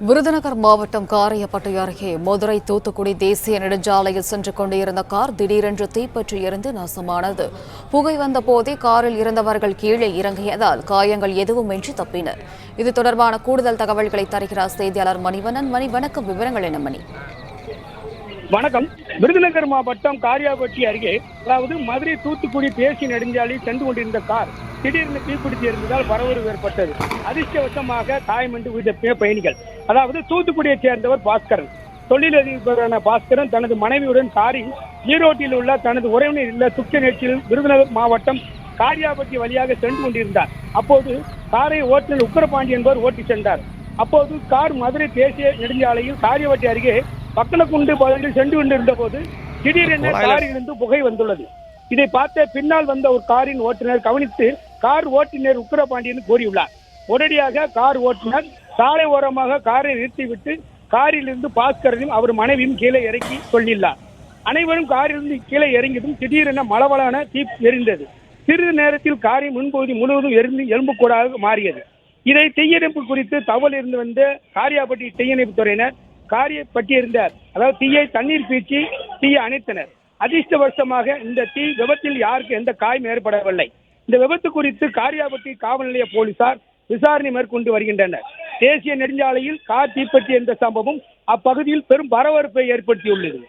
விருதுநகர் மாவட்டம் காரையப்பட்டை அருகே மதுரை தூத்துக்குடி தேசிய நெடுஞ்சாலையில் சென்று கொண்டிருந்த கார் திடீரென்று தீப்பற்றி எரிந்து நாசமானது. புகை வந்த போதே காரில் இருந்தவர்கள் கீழே இறங்கியதால் காயங்கள் எதுவுமின்றி தப்பினர். இது தொடர்பான கூடுதல் தகவல்களை தருகிறார் செய்தியாளர் மணிவண்ணன். வணக்கம், விவரங்கள் என்ன மணி? வணக்கம். விருதுநகர் மாவட்டம் காரியாபட்டி அருகே அதாவது மதுரை தூத்துக்குடி தேசிய நெடுஞ்சாலையில் சென்று கொண்டிருந்த கார் திடீர்னு தீப்பிடித்து இருந்ததால் பரபரப்பு ஏற்பட்டது. அதிர்ஷ்டவசமாக காயமின்றி உயிரிழந்த பயணிகள். அதாவது தூத்துக்குடியைச் சேர்ந்தவர் பாஸ்கரன். தொழிலதிபரான பாஸ்கரன் தனது மனைவியுடன் காரில் ஈரோட்டில் உள்ள தனது உறவினர் இல்ல துக்க நிகழ்ச்சியில் விருதுநகர் மாவட்டம் காரியாபட்டி வழியாக சென்று கொண்டிருந்தார். அப்போது காரை ஓட்டுநர் உக்கரபாண்டி என்பவர் ஓட்டி சென்றார். அப்போது கார் மதுரை தேசிய நெடுஞ்சாலையில் காரியாபட்டி அருகே பக்கலக்குண்டு பகுதியில் சென்று கொண்டிருந்த போது திடீரென காரிலிருந்து புகை வந்துள்ளது. இதை பார்த்த பின்னால் வந்த ஒரு காரின் ஓட்டுநர் கவனித்து கார் ஓட்டுநர் உக்கரபாண்டியன் கூறியுள்ளார். உடனடியாக கார் ஓட்டுநர் சாலை ஓரமாக காரை நிறுத்திவிட்டு காரிலிருந்து பாஸ்கரனையும் அவர் மனைவியும் கீழே இறக்கி சொல்லியுள்ளார். அனைவரும் காரிலிருந்து கீழே இறங்கியதும் திடீரென மளவளான தீ எரிந்தது. சிறிது நேரத்தில் காரின் முன்பகுதி முழுவதும் எரிந்து எலும்புக்கூடாக மாறியது. இதை தீயணைப்பு குறித்து தகவல் இருந்து வந்த காரியாபட்டி தீயணைப்பு துறையினர் காரியப்பட்டி இருந்த அதாவது தீயை தண்ணீர் பீச்சி தீயை அணைத்தனர். அதிர்ஷ்டவசமாக இந்த தீ விபத்தில் யாருக்கு எந்த காயம் ஏற்படவில்லை. இந்த விபத்து குறித்து காரியாபட்டி காவல் நிலைய போலீசார் விசாரணை மேற்கொண்டு வருகின்றனர். தேசிய நெடுஞ்சாலையில் கார் தீப்பற்றி என்ற சம்பவம் அப்பகுதியில் பெரும் பரபரப்பை ஏற்படுத்தியுள்ளது.